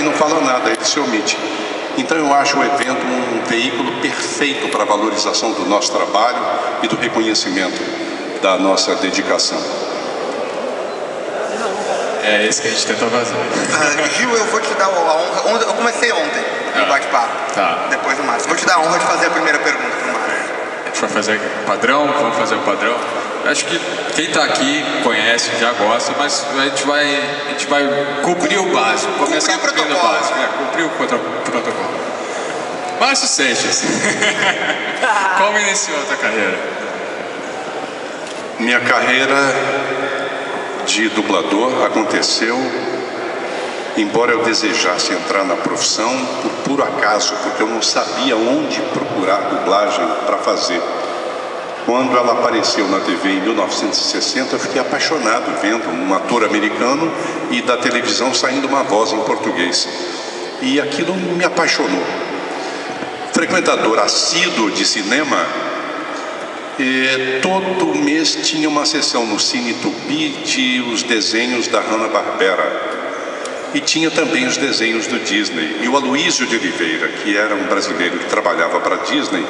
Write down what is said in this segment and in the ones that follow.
também não fala nada, ele se omite. Então eu acho o evento um veículo perfeito para a valorização do nosso trabalho e do reconhecimento da nossa dedicação. É isso que a gente tenta fazer. Gil, eu vou te dar a honra. Eu comecei ontem no bate-papo, Tá. depois do Márcio. Vou te dar a honra de fazer a primeira pergunta pro Márcio. A gente vai fazer padrão, vamos fazer o padrão. Acho que quem está aqui conhece, já gosta, mas a gente vai cumprir o básico. Começar cumprindo o básico. Cumprir o protocolo. Márcio Seixas. Como iniciou a tua carreira? Minha carreira de dublador aconteceu, embora eu desejasse entrar na profissão, por puro acaso, porque eu não sabia onde procurar dublagem para fazer. Quando ela apareceu na TV em 1960, eu fiquei apaixonado vendo um ator americano e da televisão saindo uma voz em português. E aquilo me apaixonou. Frequentador assíduo de cinema, todo mês tinha uma sessão no Cine Tupi de os desenhos da Hanna-Barbera. E tinha também os desenhos do Disney. E o Aloysio de Oliveira, que era um brasileiro que trabalhava para a Disney,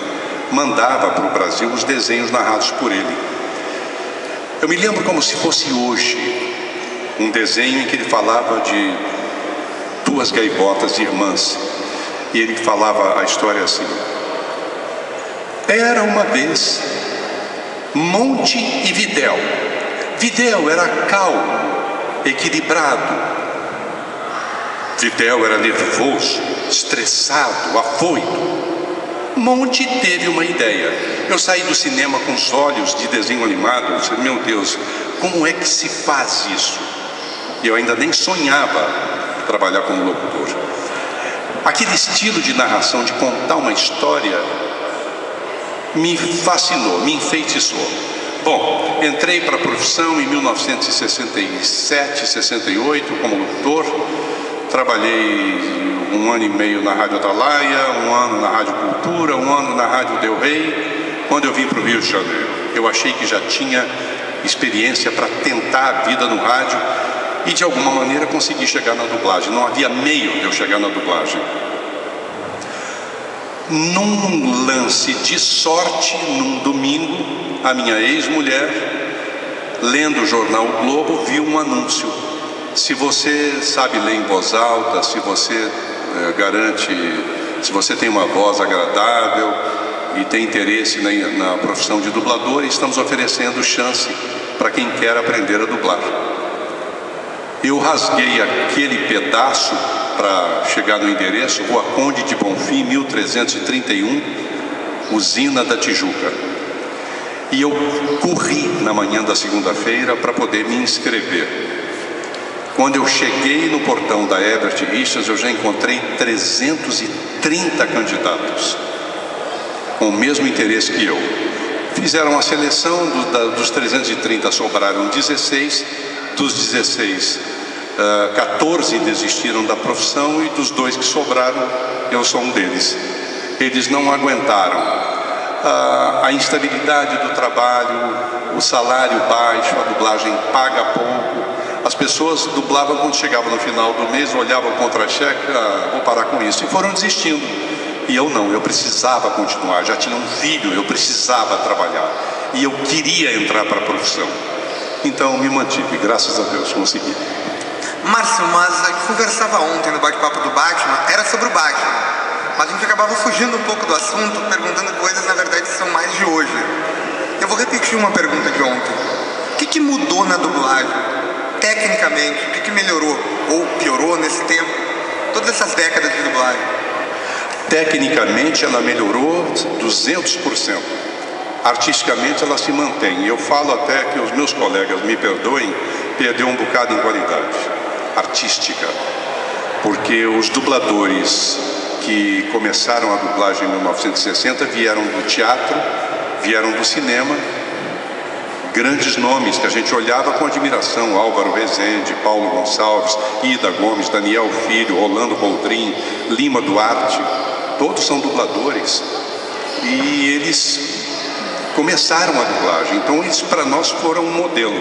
mandava para o Brasil os desenhos narrados por ele. Eu me lembro como se fosse hoje, um desenho em que ele falava de duas gaivotas irmãs. E ele falava a história assim: era uma vez Monte e Videl. Videl era calmo, equilibrado. Videl era nervoso, estressado, afoito. Monte teve uma ideia. Eu saí do cinema com os olhos de desenho animado. Eu disse, meu Deus, como é que se faz isso? E eu ainda nem sonhava trabalhar como locutor. Aquele estilo de narração, de contar uma história, me fascinou, me enfeitiçou. Bom, entrei para a profissão em 1967, 68 como locutor. Trabalhei 1 ano e meio na Rádio Atalaia, 1 ano na Rádio Cultura, 1 ano na Rádio Del Rey. Quando eu vim para o Rio de Janeiro, eu achei que já tinha experiência para tentar a vida no rádio e de alguma maneira consegui chegar na dublagem. Não havia meio de eu chegar na dublagem. Num lance de sorte, num domingo, a minha ex-mulher, lendo o jornal O Globo, viu um anúncio. Se você sabe ler em voz alta, se você se você tem uma voz agradável e tem interesse na profissão de dublador, estamos oferecendo chance para quem quer aprender a dublar. Eu rasguei aquele pedaço para chegar no endereço, Rua Conde de Bonfim, 1331, Usina da Tijuca. E eu corri na manhã da segunda-feira para poder me inscrever. Quando eu cheguei no portão da Herbert Richards, eu já encontrei 330 candidatos com o mesmo interesse que eu. Fizeram a seleção, dos 330 sobraram 16, dos 16, 14 desistiram da profissão e dos 2 que sobraram, eu sou um deles. Eles não aguentaram a instabilidade do trabalho, o salário baixo, a dublagem paga pouco. As pessoas dublavam quando chegavam no final do mês, olhavam o contra-cheque, vou parar com isso, e foram desistindo. E eu não, eu precisava continuar, já tinha um filho, eu precisava trabalhar. E eu queria entrar para a profissão. Então me mantive, graças a Deus, consegui. Márcio, mas a gente conversava ontem no bate-papo do Batman, era sobre o Batman. Mas a gente acabava fugindo um pouco do assunto, perguntando coisas, na verdade, que são mais de hoje. Eu vou repetir uma pergunta de ontem. O que mudou na dublagem? Tecnicamente, o que melhorou ou piorou nesse tempo? Todas essas décadas de dublagem. Tecnicamente ela melhorou 200%. Artisticamente ela se mantém. Eu falo até que os meus colegas me perdoem, perdeu um bocado em qualidade artística. Porque os dubladores que começaram a dublagem em 1960 vieram do teatro, vieram do cinema. Grandes nomes que a gente olhava com admiração: Álvaro Rezende, Paulo Gonçalves, Ida Gomes, Daniel Filho, Rolando Boldrin, Lima Duarte. Todos são dubladores. E eles começaram a dublagem. Então eles para nós foram um modelo.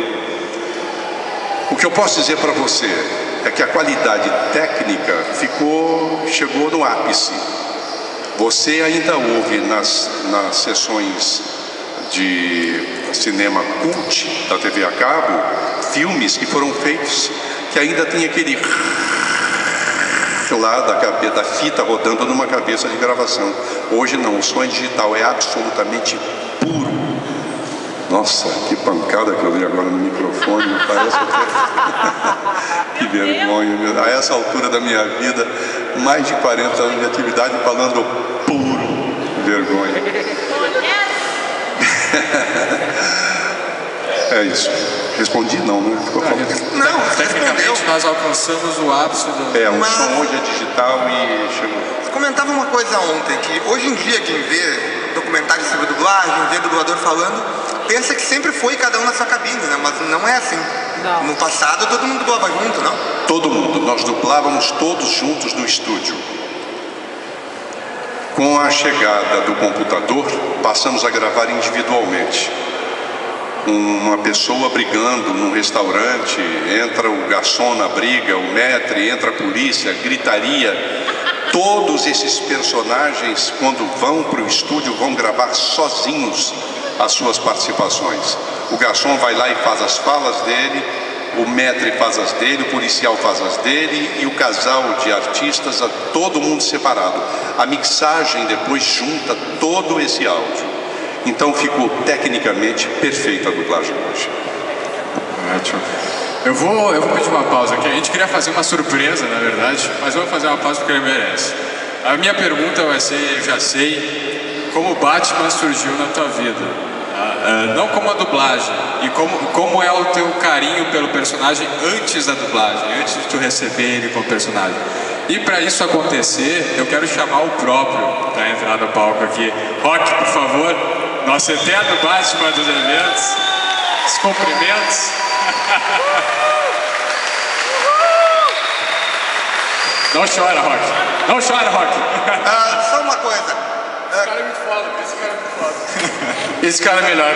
O que eu posso dizer para você é que a qualidade técnica chegou no ápice. Você ainda ouve nas sessões de cinema cult da TV a cabo filmes que foram feitos que ainda tem aquele lá da fita rodando numa cabeça de gravação. Hoje não, o som digital é absolutamente puro. Nossa, que pancada que eu dei agora no microfone, parece até... Que vergonha, a essa altura da minha vida, mais de 40 anos de atividade falando puro, vergonha. É isso. Respondi não, né? Ficou falando. Não, tecnicamente nós alcançamos o ápice do... O som hoje é digital e chegou. Você comentava uma coisa ontem, que hoje em dia quem vê documentários sobre dublagem, vê dublador falando, pensa que sempre foi cada um na sua cabine, né? Mas não é assim. Não. No passado todo mundo dublava junto, não? Todo mundo. Nós dublávamos todos juntos no estúdio. Com a chegada do computador, passamos a gravar individualmente. Uma pessoa brigando num restaurante, entra o garçom na briga, o maître, entra a polícia, gritaria. Todos esses personagens, quando vão para o estúdio, vão gravar sozinhos as suas participações. O garçom vai lá e faz as falas dele, o maître faz as dele, o policial faz as dele e o casal de artistas, todo mundo separado. A mixagem depois junta todo esse áudio. Então ficou tecnicamente perfeita a dublagem hoje. Ótimo. Eu vou pedir uma pausa aqui. A gente queria fazer uma surpresa, na verdade, mas eu vou fazer uma pausa porque ele merece. A minha pergunta vai ser, eu já sei, como o Batman surgiu na tua vida? Não como a dublagem, e como é o teu carinho pelo personagem antes da dublagem, antes de tu receber ele como personagem. E para isso acontecer, eu quero chamar o próprio para entrar no palco aqui. Rock, por favor, nosso eterno Batman dos eventos. Os cumprimentos. Não chora, Rock. Não chora, Rock. Só uma coisa. Esse cara é muito foda. Esse cara é muito foda. Esse cara é melhor.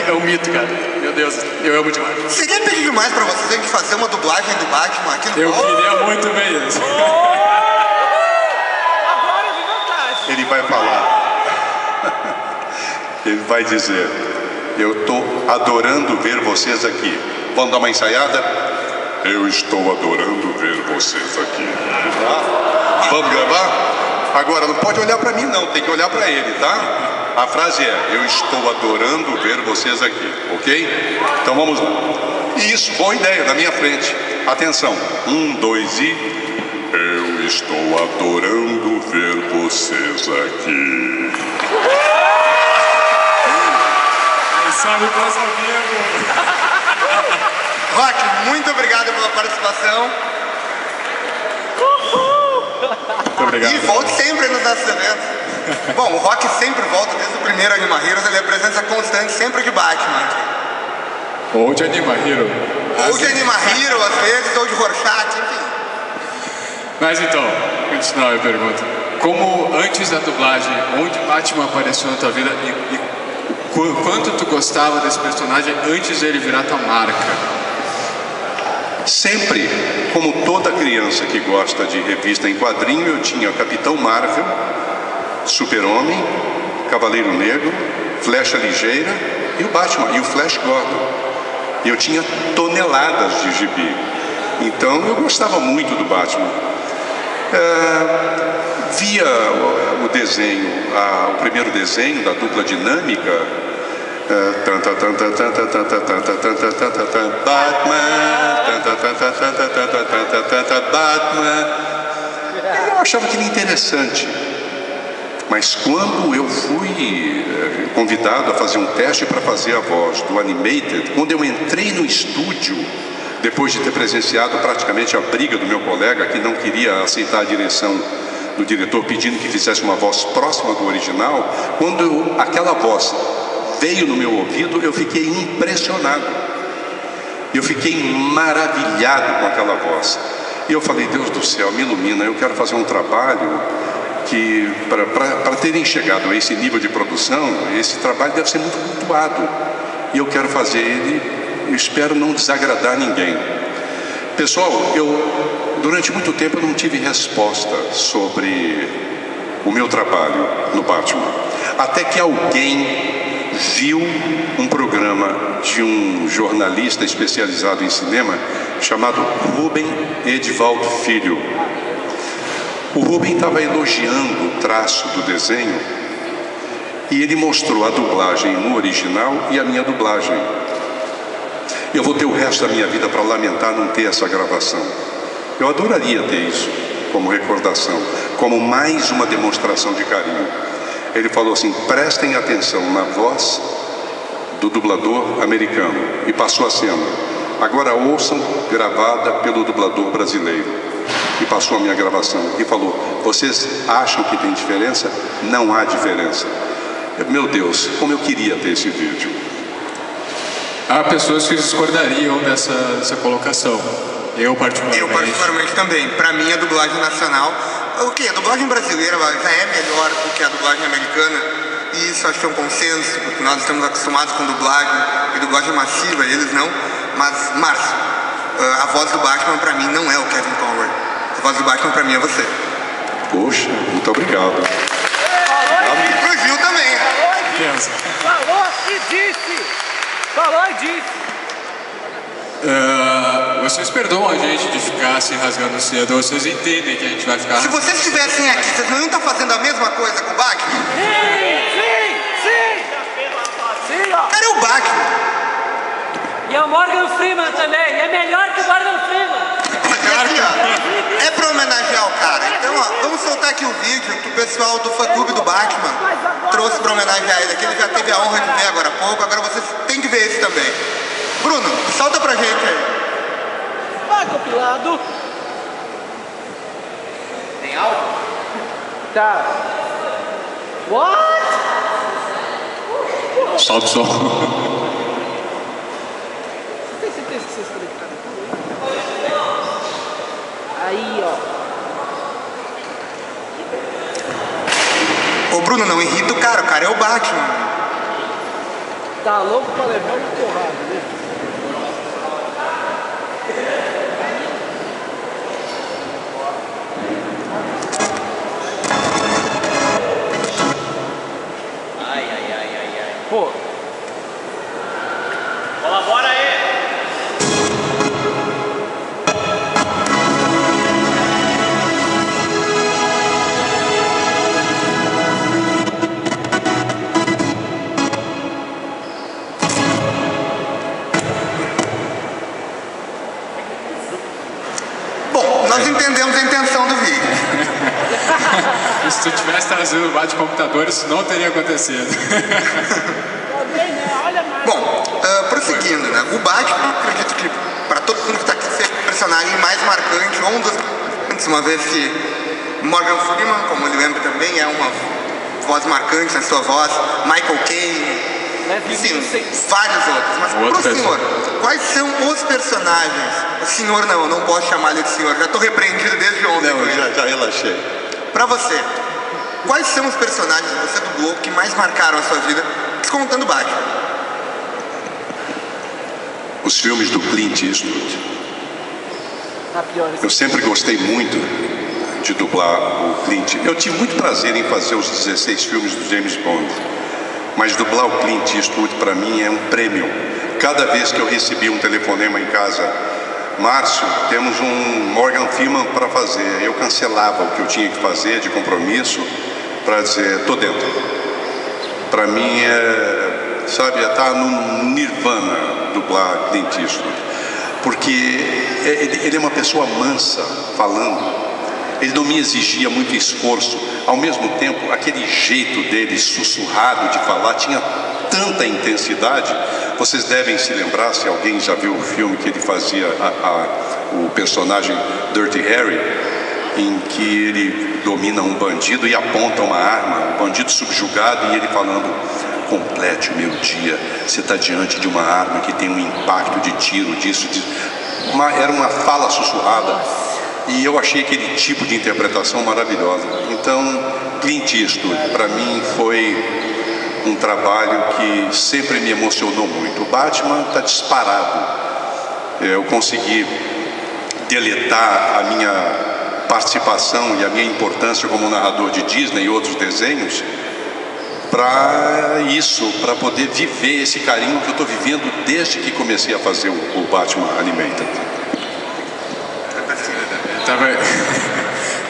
É um mito, cara. Meu Deus, eu amo demais. Seria pedir demais pra vocês terem que fazer uma dublagem do Batman aqui no palco? Eu queria muito ver isso. Agora de vantagem. Ele vai falar. Ele vai dizer: eu estou adorando ver vocês aqui. Vamos dar uma ensaiada? Eu estou adorando ver vocês aqui. Tá? Vamos gravar? Agora, não pode olhar para mim não, tem que olhar para ele, tá? A frase é: eu estou adorando ver vocês aqui, ok? Então vamos lá. Isso, boa ideia, na minha frente. Atenção, 1, 2 e... Eu estou adorando ver vocês aqui. Sabe que nós ouvimos. Rock, muito obrigado pela participação. Muito obrigado. E volte sempre nos nossos eventos. Bom, o Rock sempre volta desde o primeiro Anima Heroes, ele é presença constante sempre de Batman. Ou de Anima Hero. Ou de Anima Hero, às vezes, ou de Rorschach, enfim. Mas então, continuar a pergunta. Como antes da dublagem, onde Batman apareceu na tua vida e quanto tu gostava desse personagem antes dele virar tua marca? Sempre, como toda criança que gosta de revista em quadrinho, eu tinha Capitão Marvel, Super-Homem, Cavaleiro Negro, Flecha Ligeira e o Batman, e o Flash Gordon. E eu tinha toneladas de gibi. Então eu gostava muito do Batman. Via o desenho, o primeiro desenho da dupla dinâmica, Batman. Eu achava aquilo interessante. Mas quando eu fui convidado a fazer um teste para fazer a voz do Animated, quando eu entrei no estúdio, depois de ter presenciado praticamente a briga do meu colega que não queria aceitar a direção do diretor pedindo que fizesse uma voz próxima do original, quando aquela voz veio no meu ouvido, eu fiquei impressionado. Eu fiquei maravilhado com aquela voz. E eu falei: Deus do céu, me ilumina, eu quero fazer um trabalho que, para terem chegado a esse nível de produção, esse trabalho deve ser muito cultuado. E eu quero fazer ele, eu espero não desagradar ninguém. Pessoal, durante muito tempo eu não tive resposta sobre o meu trabalho no Batman. Até que alguém viu um programa de um jornalista especializado em cinema chamado Rubem Edivaldo Filho. O Rubem estava elogiando o traço do desenho e ele mostrou a dublagem no original e a minha dublagem. Eu vou ter o resto da minha vida para lamentar não ter essa gravação. Eu adoraria ter isso como recordação, como mais uma demonstração de carinho. Ele falou assim: prestem atenção na voz do dublador americano, e passou a cena. Agora ouçam gravada pelo dublador brasileiro, e passou a minha gravação e falou: vocês acham que tem diferença? Não há diferença. Meu Deus, como eu queria ter esse vídeo. Há pessoas que discordariam dessa colocação. Eu particularmente também. Para mim, a dublagem nacional, a dublagem brasileira já é melhor do que a dublagem americana, e isso acho que é um consenso, porque nós estamos acostumados com dublagem, e dublagem massiva, eles não. Mas, Márcio, a voz do Batman para mim não é o Kevin Conroy. A voz do Batman para mim é você. Poxa, muito obrigado. E pro Gil também. Falou e disse. Falou e disse. Vocês perdoam a gente de ficar se rasgando cedo, vocês entendem que a gente vai ficar... Se vocês estivessem aqui, vocês não iam estar fazendo a mesma coisa com o Batman? Sim, ó. Cara, é o Batman. E é o Morgan Freeman também, é melhor que o Morgan Freeman. Aqui, ó, é pra homenagear o cara. Então, ó, vamos soltar aqui o vídeo que o pessoal do fã-clube do Batman trouxe pra homenagear ele aqui. Ele já teve a honra de ver agora há pouco, agora vocês têm que ver esse também. Bruno, solta pra gente aí. Vai, compilado. Tem áudio? Tá. What? Solta o som. Tem certeza que vocês conectaram? Aí, ó. Ô Bruno, não irrita o cara é o Batman. Tá louco pra levar uma porrada, né? Pô. Colabora aí. Bom, nós entendemos a intenção do vídeo. Se tu tivesse trazido o bate-computador, isso não teria acontecido. Bom, prosseguindo, né? O Batman, acredito que para todo mundo que está aqui, seja o personagem mais marcante, ou um dos marcantes, uma vez que Morgan Freeman, como ele lembra também, é uma voz marcante na sua voz, Michael Caine, enfim, vários outros. Mas pro senhor, quais são os personagens? O senhor não posso chamar ele de senhor, já estou repreendido desde ontem. Não, já relaxei. Para você, quais são os personagens que você dublou que mais marcaram a sua vida, descontando o Batman? Os filmes do Clint Eastwood. Eu sempre gostei muito de dublar o Clint. Eu tive muito prazer em fazer os 16 filmes do James Bond, mas dublar o Clint Eastwood para mim é um prêmio. Cada vez que eu recebi um telefonema em casa: Márcio, temos um Morgan Freeman para fazer, eu cancelava o que eu tinha que fazer de compromisso para dizer: tô dentro. Para mim sabe, tá no nirvana dublar Clint Eastwood, porque ele é uma pessoa mansa falando. Ele não me exigia muito esforço. Ao mesmo tempo, aquele jeito dele sussurrado de falar tinha tanta intensidade. Vocês devem se lembrar, se alguém já viu o filme que ele fazia o personagem Dirty Harry, em que ele domina um bandido e aponta uma arma, um bandido subjugado, e ele falando: complete o meu dia, você está diante de uma arma que tem um impacto de tiro, disso. Era uma fala sussurrada, e eu achei aquele tipo de interpretação maravilhosa. Então, Clint Eastwood, para mim, foi um trabalho que sempre me emocionou muito. O Batman está disparado. Eu consegui deletar a minha participação e a minha importância como narrador de Disney e outros desenhos para isso, para poder viver esse carinho que eu estou vivendo desde que comecei a fazer o Batman Animated.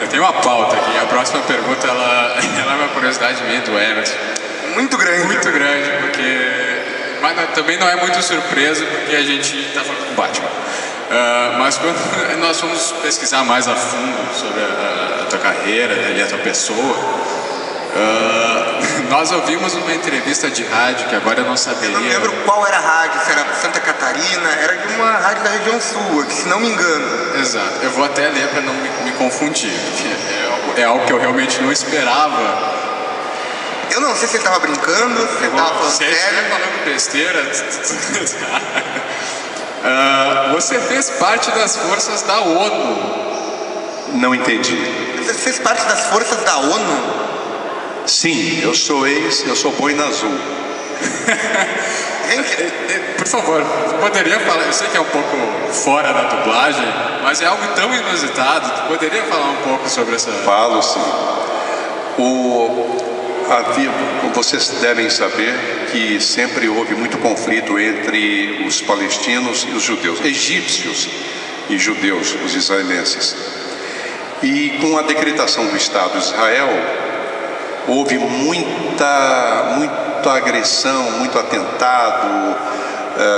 Eu tenho uma pauta aqui. A próxima pergunta ela é uma curiosidade minha do Emerson. Muito grande. Muito grande, porque... Mas também não é muito surpresa, porque a gente está falando com o Batman. Mas quando nós fomos pesquisar mais a fundo sobre a tua carreira e a tua pessoa, nós ouvimos uma entrevista de rádio que agora eu não saberia. Eu não lembro qual era a rádio, se era Santa Catarina, era de uma rádio da região sul, se não me engano. Exato, eu vou até ler para não me confundir, porque é algo que eu realmente não esperava. Eu não sei se ele estava brincando, se ele estava falando sério. Se ele estiver falando besteira. Você fez parte das forças da ONU. Não entendi. Você fez parte das forças da ONU? Sim, eu sou boina azul. Por favor, poderia falar, eu sei que é um pouco fora da dublagem, mas é algo tão inusitado, tu poderia falar um pouco sobre essa... Falo, sim. Vocês devem saber que sempre houve muito conflito entre os palestinos e os judeus, egípcios e judeus, os israelenses. E com a decretação do Estado de Israel, houve muita agressão, muito atentado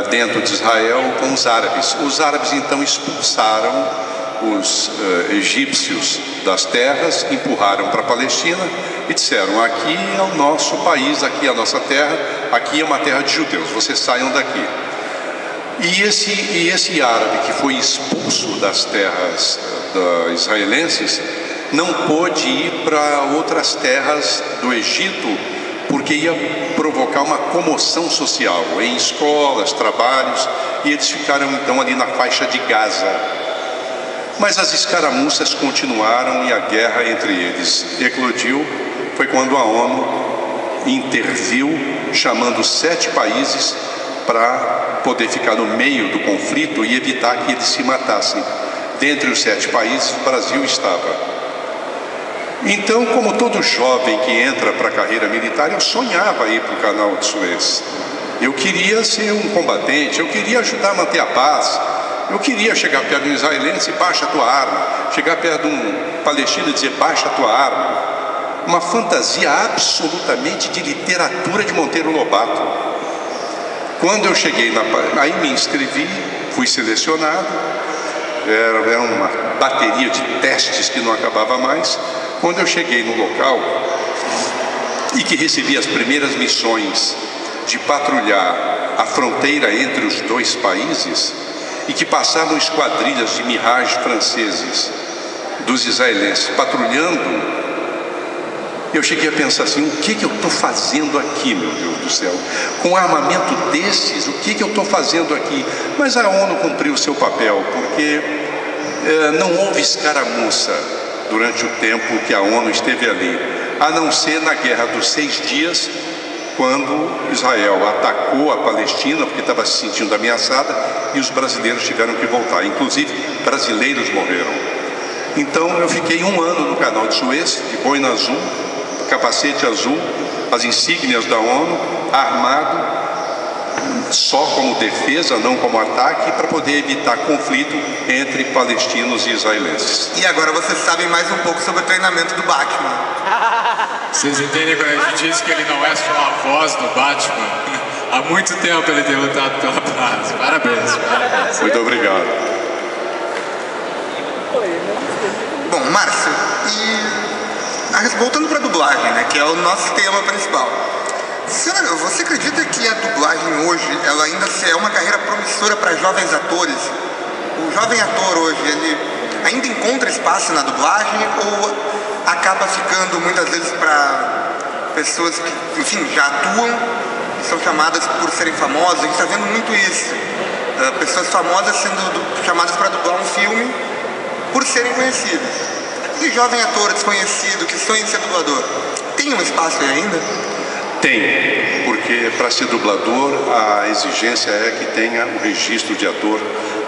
dentro de Israel com os árabes. Os árabes então expulsaram os egípcios das terras, empurraram para a Palestina e disseram: aqui é o nosso país, aqui é a nossa terra, aqui é uma terra de judeus, vocês saiam daqui. E esse árabe que foi expulso das terras israelenses não pôde ir para outras terras do Egito, porque ia provocar uma comoção social em escolas, trabalhos, e eles ficaram então ali na faixa de Gaza. Mas as escaramuças continuaram e a guerra entre eles eclodiu. Foi quando a ONU interviu, chamando 7 países para poder ficar no meio do conflito e evitar que eles se matassem. Dentre os 7 países, o Brasil estava. Então, como todo jovem que entra para a carreira militar, eu sonhava ir para o Canal de Suez. Eu queria ser um combatente, eu queria ajudar a manter a paz. Eu queria chegar perto de um israelense e baixa a tua arma. Chegar perto de um palestino e dizer: baixa a tua arma. Uma fantasia absolutamente de literatura de Monteiro Lobato. Quando eu cheguei aí me inscrevi, fui selecionado. Era uma bateria de testes que não acabava mais. Quando eu cheguei no local e que recebi as primeiras missões de patrulhar a fronteira entre os 2 países, e que passavam esquadrilhas de Mirage franceses dos israelenses patrulhando, eu cheguei a pensar assim: o que eu estou fazendo aqui, meu Deus do céu? Com armamento desses, o que eu estou fazendo aqui? Mas a ONU cumpriu o seu papel, porque não houve escaramuça durante o tempo que a ONU esteve ali, a não ser na Guerra dos 6 Dias, quando Israel atacou a Palestina, porque estava se sentindo ameaçada, e os brasileiros tiveram que voltar. Inclusive, brasileiros morreram. Então, eu fiquei 1 ano no Canal de Suez, de boina azul, capacete azul, as insígnias da ONU, armado, só como defesa, não como ataque, para poder evitar conflito entre palestinos e israelenses. E agora vocês sabem mais um pouco sobre o treinamento do Batman. Vocês entendem quando a gente diz que ele não é só a voz do Batman? Há muito tempo ele tem lutado pela paz. Parabéns, parabéns. Muito obrigado. Bom, Márcio, voltando para a dublagem, né, que é o nosso tema principal. Você acredita que a dublagem hoje, ela ainda é uma carreira promissora para jovens atores? O jovem ator hoje, ele ainda encontra espaço na dublagem ou acaba ficando muitas vezes para pessoas que, enfim, já atuam e são chamadas por serem famosas? A gente está vendo muito isso. Pessoas famosas sendo chamadas para dublar um filme por serem conhecidas. Aquele jovem ator desconhecido que sonha em ser dublador, tem um espaço aí ainda? Tem, porque para ser dublador a exigência é que tenha o registro de ator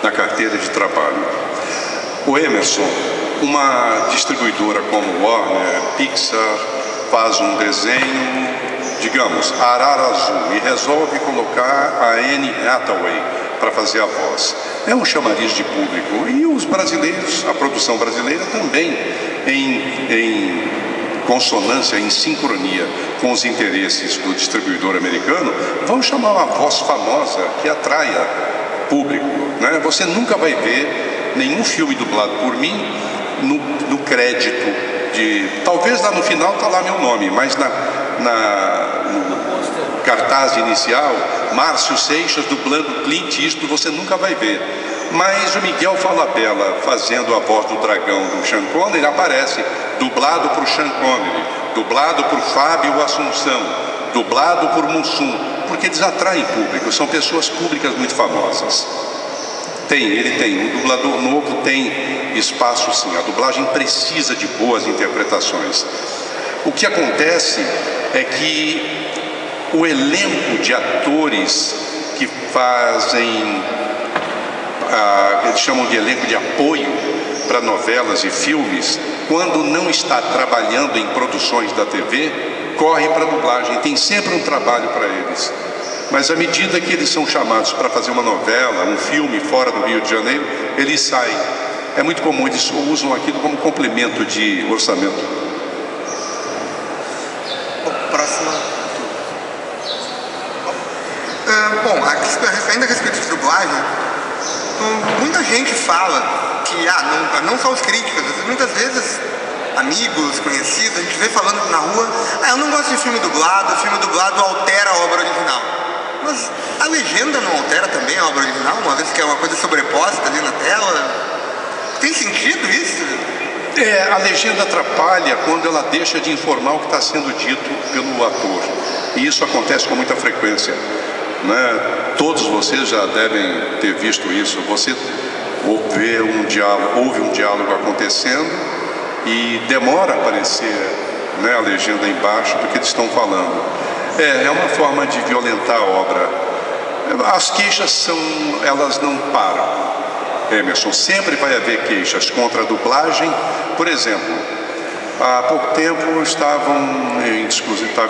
na carteira de trabalho. O Emerson, uma distribuidora como Warner, Pixar, faz um desenho, digamos, Arara Azul, e resolve colocar a Anne Hathaway para fazer a voz. É um chamariz de público, e os brasileiros, a produção brasileira também, em consonância, em sincronia com os interesses do distribuidor americano, vão chamar uma voz famosa que atraia público, né? Você nunca vai ver nenhum filme dublado por mim no crédito de... Talvez lá no final está lá meu nome, mas no cartaz inicial, Márcio Seixas dublando Clint Eastwood, você nunca vai ver. Mas o Miguel Falabella fazendo a voz do dragão do Sean Connery aparece, dublado por Sean Connery, dublado por Fábio Assunção, dublado por Mussum, porque eles atraem público, são pessoas públicas muito famosas. Ele tem, um dublador novo tem espaço sim, a dublagem precisa de boas interpretações. O que acontece é que o elenco de atores que fazem, eles chamam de elenco de apoio para novelas e filmes, quando não está trabalhando em produções da TV, corre para a dublagem, tem sempre um trabalho para eles. Mas à medida que eles são chamados para fazer uma novela, um filme fora do Rio de Janeiro, eles saem. É muito comum, eles usam aquilo como complemento de orçamento. Próximo. Bom, ainda a respeito de dublagem, muita gente fala que, não só os críticos, muitas vezes amigos, conhecidos, a gente vê falando na rua, eu não gosto de filme dublado, o filme dublado altera a obra original. Mas a legenda não altera também a obra original, uma vez que é uma coisa sobreposta ali na tela? Tem sentido isso? A legenda atrapalha quando ela deixa de informar o que está sendo dito pelo ator. E isso acontece com muita frequência, né? Todos vocês já devem ter visto isso. Você ouve um diálogo acontecendo e demora a aparecer, né, a legenda embaixo do que eles estão falando. É uma forma de violentar a obra. As queixas elas não param, Emerson. Sempre vai haver queixas contra a dublagem. Por exemplo, há pouco tempo estava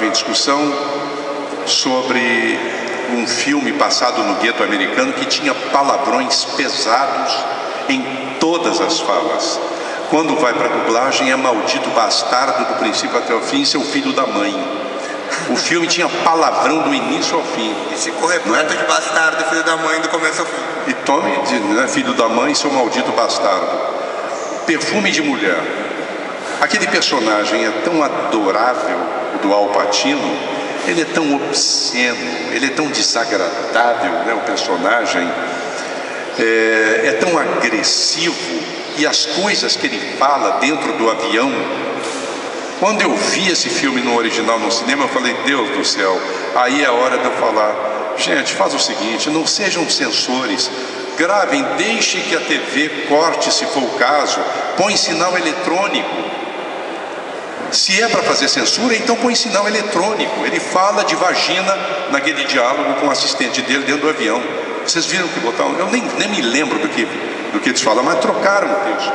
em discussão sobre um filme passado no gueto americano que tinha palavrões pesados em todas as falas. Quando vai para a dublagem, é maldito bastardo do princípio até o fim, seu filho da mãe. O filme tinha palavrão do início ao fim. E ficou repleto de bastardo, filho da mãe, do começo ao fim. E tome, filho da mãe, seu maldito bastardo. Perfume de mulher. Aquele personagem é tão adorável, o do Al Pacino, ele é tão obsceno, ele é tão desagradável, né, o personagem, é tão agressivo, e as coisas que ele fala dentro do avião. Quando eu vi esse filme no original no cinema, eu falei, Deus do céu, aí é a hora de eu falar, gente, faz o seguinte, não sejam censores, gravem, deixe que a TV corte se for o caso, põe sinal eletrônico. Se é para fazer censura, então põe sinal eletrônico. Ele fala de vagina naquele diálogo com o assistente dele dentro do avião. Vocês viram que botaram? Eu nem me lembro do que eles falam, mas trocaram o texto.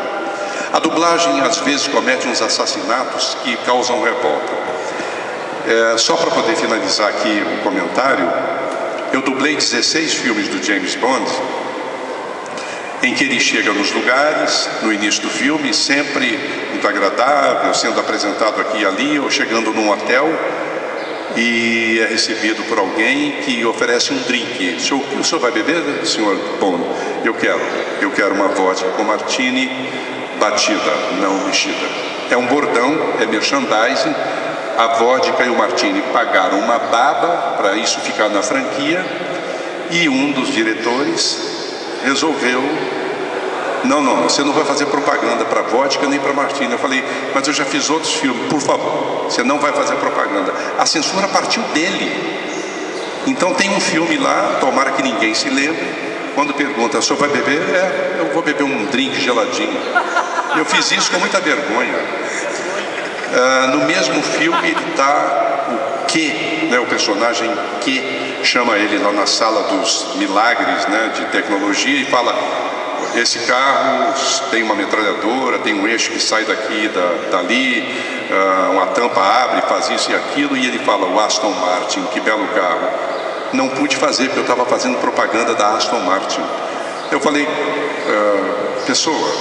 A dublagem às vezes comete uns assassinatos que causam revolta. Só para poder finalizar aqui o comentário, eu dublei 16 filmes do James Bond, em que ele chega nos lugares, no início do filme, sempre muito agradável, sendo apresentado aqui e ali, ou chegando num hotel e é recebido por alguém que oferece um drink. O senhor vai beber, senhor Bond? Eu quero uma vodka com martini batida, não mexida. É um bordão, é merchandising. A vodka e o martini pagaram uma baba para isso ficar na franquia, e um dos diretores resolveu, não, você não vai fazer propaganda para vodka nem para martini. Eu falei, mas eu já fiz outros filmes, por favor, você não vai fazer propaganda. A censura partiu dele. Então tem um filme lá, tomara que ninguém se lembre, quando pergunta, o senhor vai beber? Eu vou beber um drink geladinho. Eu fiz isso com muita vergonha. No mesmo filme está o Q, né, o personagem Q, chama ele lá na sala dos milagres, né, de tecnologia, e fala, esse carro tem uma metralhadora, tem um eixo que sai daqui, dali, uma tampa abre, faz isso e aquilo, e ele fala, o Aston Martin, que belo carro. Não pude fazer, porque eu estava fazendo propaganda da Aston Martin. Eu falei, pessoa,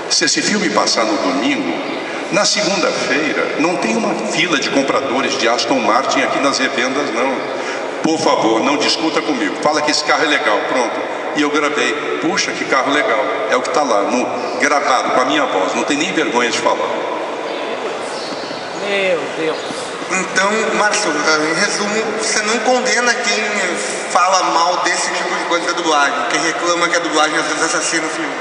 se esse filme passar no domingo, na segunda-feira não tem uma fila de compradores de Aston Martin aqui nas revendas, não. Por favor, não discuta comigo, fala que esse carro é legal, pronto. E eu gravei, puxa, que carro legal. É o que está lá, gravado com a minha voz, não tem nem vergonha de falar. Meu Deus. Então, Márcio, em resumo, você não condena quem fala mal desse tipo de coisa da dublagem, quem reclama que a dublagem às vezes assassina o filme.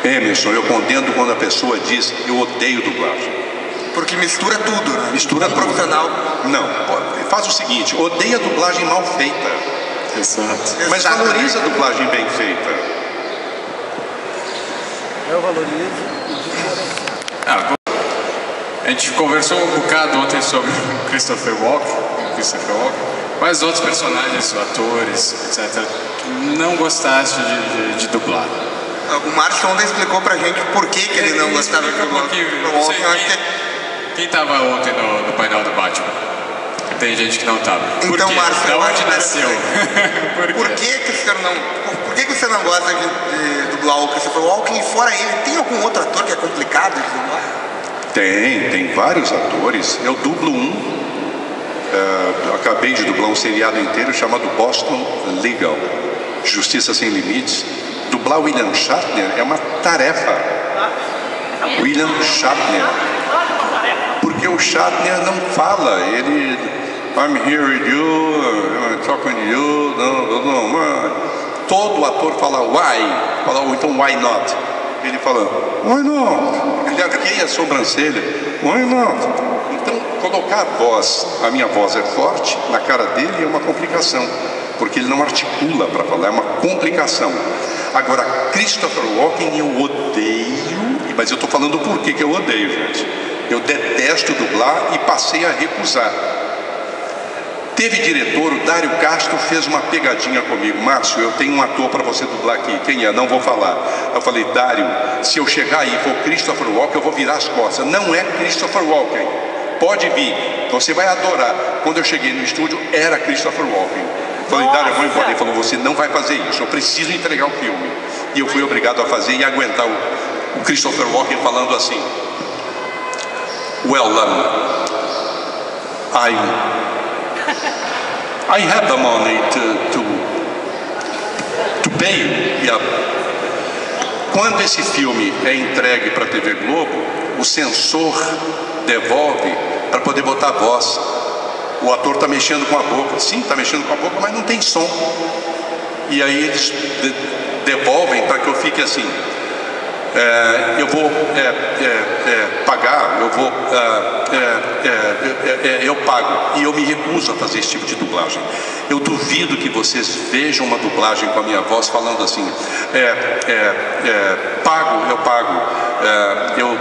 Emerson, eu condeno quando a pessoa diz, eu odeio dublagem. Porque mistura tudo, né? Mistura tudo. Profissional. Não, faz o seguinte, odeia a dublagem mal feita. Exato. Mas valoriza a dublagem bem feita. Eu valorizo. A gente conversou um bocado ontem sobre Christopher Walken, mas outros personagens, atores, etc. Não gostaste de dublar? O Márcio ontem explicou pra gente por que ele não gostava de dublar. Quem estava ontem no painel do Batman? Tem gente que não estava. Então, Márcio, da onde nasceu? Por que você não gosta de dublar o Christopher Walken? E fora ele, tem algum outro ator que é complicado de dublar? Tem vários atores. Eu dublo eu acabei de dublar um seriado inteiro chamado Boston Legal, Justiça Sem Limites. Dublar William Shatner é uma tarefa. William Shatner. Porque o Shatner não fala, ele... I'm here with you, I'm talking to you, todo ator fala why, ou então why not. Ele fala, why not? Ele arqueia a sobrancelha, why not? Então, colocar a minha voz é forte, na cara dele é uma complicação, porque ele não articula para falar, é uma complicação. Agora, Christopher Walken eu odeio, mas eu estou falando por que eu odeio, gente. Eu detesto dublar e passei a recusar. Teve diretor, o Dário Castro fez uma pegadinha comigo. Márcio, eu tenho um ator para você dublar aqui. Quem é? Não vou falar. Eu falei, Dário, se eu chegar aí e for Christopher Walken, eu vou virar as costas. Não é Christopher Walken. Pode vir, você vai adorar. Quando eu cheguei no estúdio, era Christopher Walken. Eu falei, Dário, eu vou embora. Ele falou, você não vai fazer isso, eu preciso entregar o filme. E eu fui obrigado a fazer e aguentar o Christopher Walken falando assim. Well, I have the money to pay you. Yeah. Quando esse filme é entregue para a TV Globo, o censor devolve para poder botar a voz. O ator está mexendo com a boca. Sim, está mexendo com a boca, mas não tem som. E aí eles devolvem para que eu fique assim. Eu vou pagar, eu pago. E eu me recuso a fazer esse tipo de dublagem. Eu duvido que vocês vejam uma dublagem com a minha voz falando assim, pago, eu pago, eu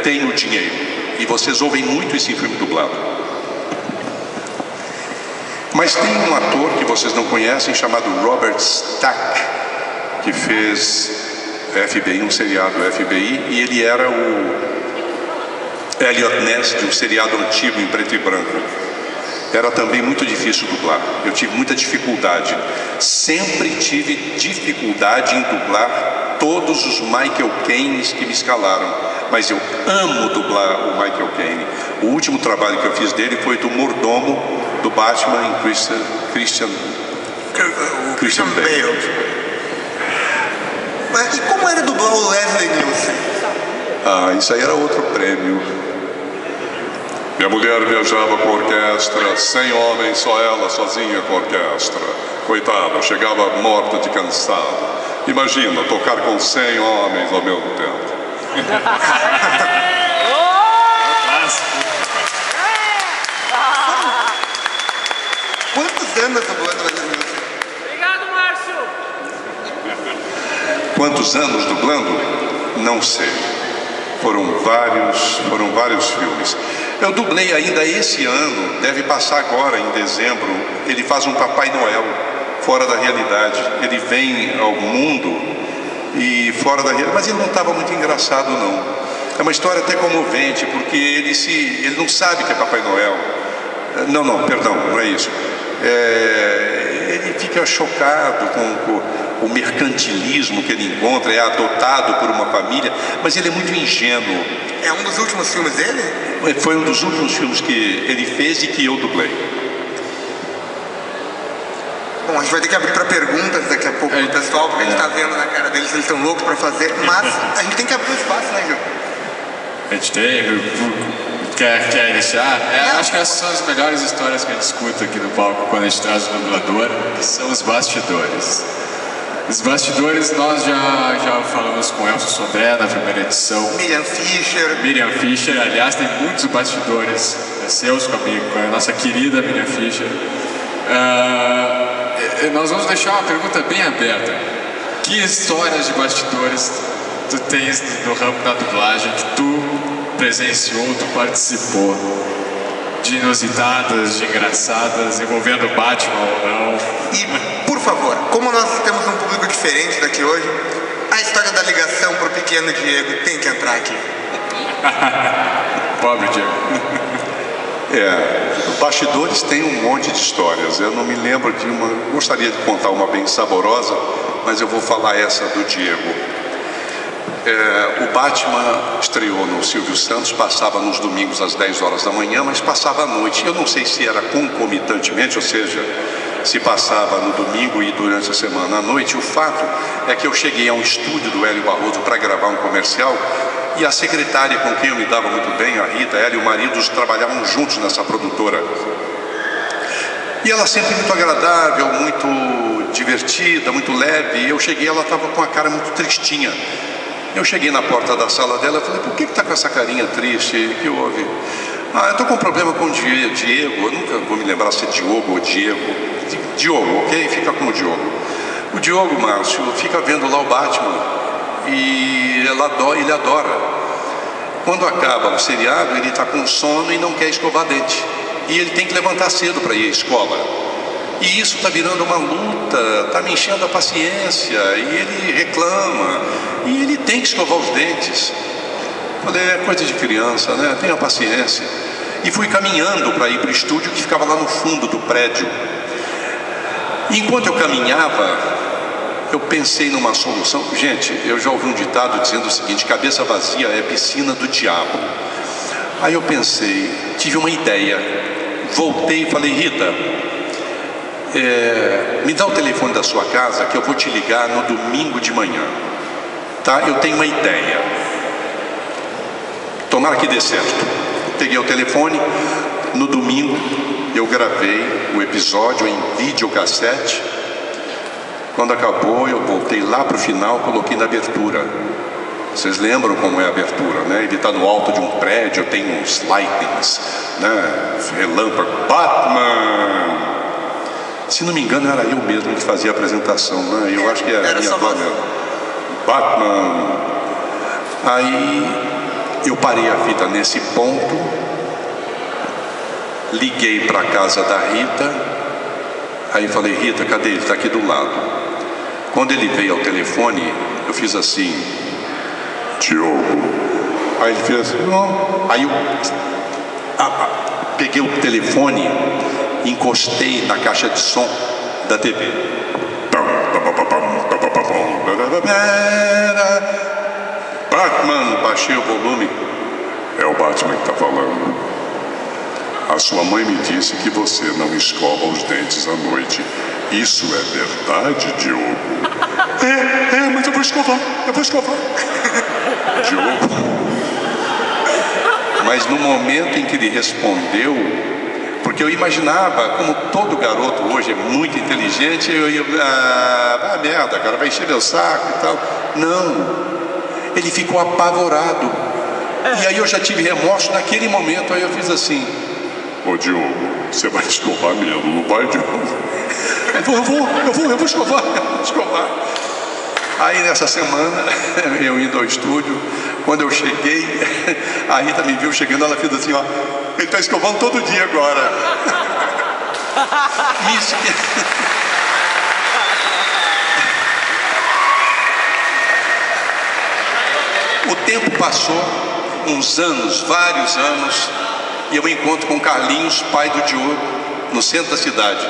tenho dinheiro. E vocês ouvem muito isso em filme dublado. Mas tem um ator que vocês não conhecem chamado Robert Stack, que fez FBI, um seriado FBI, e ele era o Elliot Ness de um seriado antigo em preto e branco. Era também muito difícil dublar. Eu tive muita dificuldade. Sempre tive dificuldade em dublar todos os Michael Caine's que me escalaram. Mas eu amo dublar o Michael Caine. O último trabalho que eu fiz dele foi do mordomo do Batman em Christian Bale. E como era dublar o Leslie Nielsen? Isso aí era outro prêmio. Minha mulher viajava com a orquestra, 100 homens, só ela sozinha com a orquestra. Coitada, chegava morta de cansado. Imagina, tocar com 100 homens ao mesmo tempo. Quantos anos dublando Leslie Nielsen? Obrigado, Márcio. Quantos anos dublando? Não sei. Foram vários filmes. Eu dublei ainda esse ano, deve passar agora em dezembro. Ele faz um Papai Noel. fora da realidade. Ele vem ao mundo e fora da realidade, mas ele não estava muito engraçado, não. É uma história até comovente, porque ele não sabe que é Papai Noel. Não, perdão, não é isso. Ele fica chocado com o mercantilismo que ele encontra, é adotado por uma família, mas ele é muito ingênuo. É um dos últimos filmes dele? Foi um dos últimos filmes que ele fez e que eu dublei. Bom, a gente vai ter que abrir para perguntas daqui a pouco pro pessoal, porque a gente está vendo na cara deles se eles estão loucos para fazer, mas a gente tem que abrir um espaço, né, Gil? A gente tem... Quer iniciar? Acho que essas são as melhores histórias que a gente escuta aqui no palco quando a gente traz o dublador, que são os bastidores. Os bastidores nós já falamos com Elcio Sodré na primeira edição. Miriam Fischer, aliás, tem muitos bastidores seus com a nossa querida Miriam Fischer. Nós vamos deixar uma pergunta bem aberta. Que histórias de bastidores tu tens no ramo da dublagem que tu presenciou, tu participou? De inusitadas, de engraçadas, envolvendo Batman ou não? E, por favor, como nós temos um público diferente daqui hoje, a história da ligação pro pequeno Diego tem que entrar aqui. Pobre Diego. Bastidores tem um monte de histórias. Eu não me lembro de uma. Gostaria de contar uma bem saborosa, mas eu vou falar essa do Diego. O Batman estreou no Silvio Santos, passava nos domingos às 10 horas da manhã, mas passava à noite. Eu não sei se era concomitantemente, ou seja, se passava no domingo e durante a semana à noite. O fato é que eu cheguei a um estúdio do Hélio Barroso para gravar um comercial e a secretária com quem eu me dava muito bem, a Rita, ela e o marido trabalhavam juntos nessa produtora. E ela sempre muito agradável, muito divertida, muito leve. E eu cheguei, ela estava com a cara muito tristinha. Eu cheguei na porta da sala dela e falei, por que está com essa carinha triste? O que houve? Eu estou com um problema com o Diego. Eu nunca vou me lembrar se é Diogo ou Diego. Diogo, ok? Fica com o Diogo. O Diogo, Márcio, fica vendo lá o Batman e ele adora. Quando acaba o seriado, ele está com sono e não quer escovar dente. E ele tem que levantar cedo para ir à escola. E isso está virando uma luta, está me enchendo a paciência, e ele reclama, e ele tem que escovar os dentes. Falei, é coisa de criança, né? Tenha paciência. E fui caminhando para ir para o estúdio que ficava lá no fundo do prédio. E enquanto eu caminhava, eu pensei numa solução. Gente, eu já ouvi um ditado dizendo o seguinte, cabeça vazia é piscina do diabo. Aí eu pensei, tive uma ideia, voltei e falei, Rita, me dá o telefone da sua casa que eu vou te ligar no domingo de manhã, tá? Eu tenho uma ideia, tomara que dê certo. Peguei o telefone, no domingo eu gravei o episódio em videocassete. Quando acabou eu voltei lá para o final, coloquei na abertura. Vocês lembram como é a abertura, né? Ele está no alto de um prédio, tem uns lightnings, né? Relâmpago, Batman! Se não me engano, era eu mesmo que fazia a apresentação, né? Eu acho que era a minha voz mesmo. Batman. Aí eu parei a fita nesse ponto, liguei para a casa da Rita, aí falei, Rita, cadê ele? Está aqui do lado. Quando ele veio ao telefone, eu fiz assim, Diogo. Aí ele fez assim, não. Aí eu peguei o telefone, encostei na caixa de som da TV. Batman, baixei o volume. É o Batman que está falando. A sua mãe me disse que você não escova os dentes à noite. Isso é verdade, Diogo? Mas eu vou escovar. Diogo. Mas no momento em que ele respondeu, porque eu imaginava, como todo garoto hoje é muito inteligente, eu ia, merda, cara, vai encher meu saco e tal. Não, ele ficou apavorado. E aí eu já tive remorso naquele momento, aí eu fiz assim, ô Diogo, você vai escovar mesmo, não vai, Diogo? Eu vou escovar. Aí nessa semana, eu indo ao estúdio, quando eu cheguei, a Rita me viu chegando, ela fez assim, ó, ele está escovando todo dia agora. passou uns anos, vários anos, e eu encontro com Carlinhos, pai do Diogo, no centro da cidade.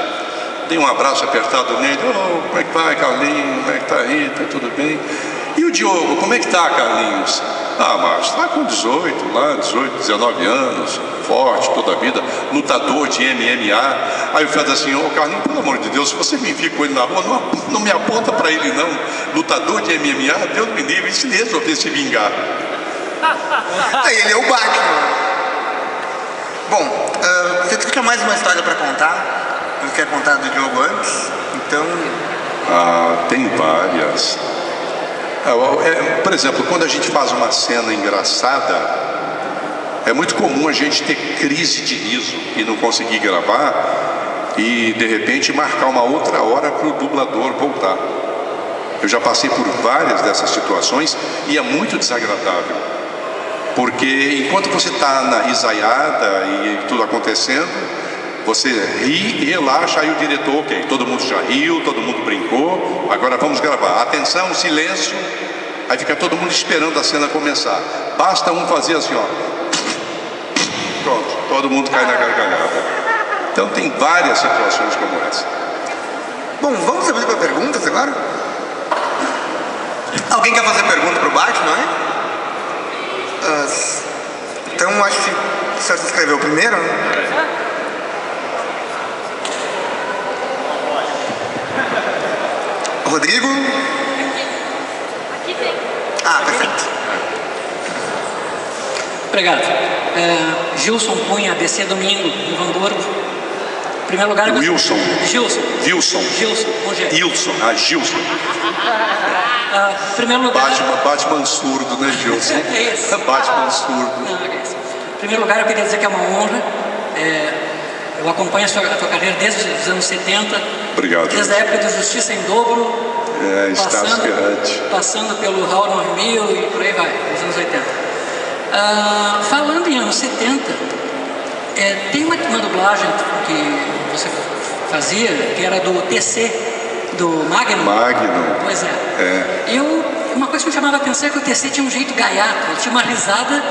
Dei um abraço apertado nele. Oh, como é que vai, Carlinhos? Como é que tá aí? Tá tudo bem? E o Diogo, como é que tá, Carlinhos? Ah, Márcio, tá com 18, 19 anos, forte toda a vida, lutador de MMA. Aí eu falei assim, ô Carlinhos, pelo amor de Deus, se você me vir com ele na rua, não me aponta para ele não. Lutador de MMA, Deus me livre, e se ele resolver se vingar? Aí ele é o Batman. Bom, você tinha mais uma história para contar? Você quer contar do Diogo antes? Então... tem várias. Por exemplo, quando a gente faz uma cena engraçada, é muito comum a gente ter crise de riso e não conseguir gravar e de repente marcar uma outra hora para o dublador voltar. Eu já passei por várias dessas situações e é muito desagradável, porque enquanto você está na risaiada e tudo acontecendo, você ri e relaxa, aí o diretor, ok, todo mundo já riu, todo mundo brincou, agora vamos gravar. Atenção, silêncio. Aí fica todo mundo esperando a cena começar. Basta um fazer assim, ó. Pronto, todo mundo cai na gargalhada. Então tem várias situações como essa. Bom, vamos abrir para perguntas agora? Alguém quer fazer pergunta para o Batman, não é? Então acho que o senhor se inscreveu primeiro, né? Rodrigo? Aqui tem. Perfeito. Obrigado. Gilson Cunha, ABC Domingo, em Hamburgo. Em primeiro lugar... Wilson. Gilson. Wilson. Gilson, com G. Gilson. Gilson. Em primeiro lugar... Batman surdo, né, Gilson? É isso. Batman surdo. Não, é isso. Em primeiro lugar, eu queria dizer que é uma honra. Eu acompanho a tua carreira desde os anos 70. Obrigado. Desde a época do Justiça em Dobro. Passando pelo Raul 9000 e por aí vai, nos anos 80. Falando em anos 70, tem uma dublagem que você fazia, que era do TC, do Magnum. Pois é. Uma coisa que me chamava a atenção é que o TC tinha um jeito gaiato, ele tinha uma risada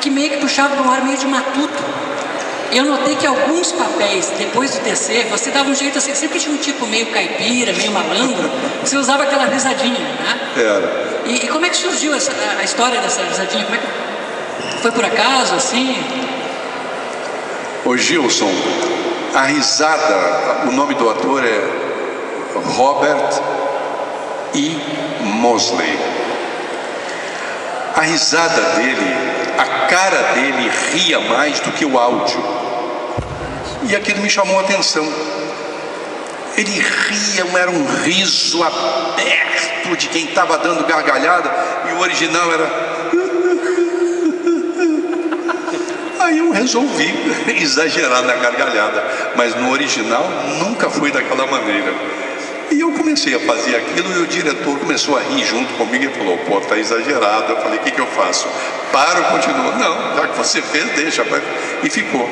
que meio que puxava para um ar meio de matuto. Eu notei que alguns papéis, depois do TC, você dava um jeito assim, sempre tinha um tipo meio caipira, meio malandro, você usava aquela risadinha, né? Era. E como é que surgiu a história dessa risadinha? Como é que foi por acaso, assim? Ô Gilson, a risada, o nome do ator é Robert E. Mosley. A risada dele, a cara dele ria mais do que o áudio. E aquilo me chamou a atenção. Ele ria, era um riso aberto de quem estava dando gargalhada, e o original era... Aí eu resolvi exagerar na gargalhada, mas no original nunca foi daquela maneira. E eu comecei a fazer aquilo e o diretor começou a rir junto comigo e falou, pô, tá exagerado. Eu falei, o que eu faço? Paro ou continuo? Não, já que você fez, deixa. E ficou.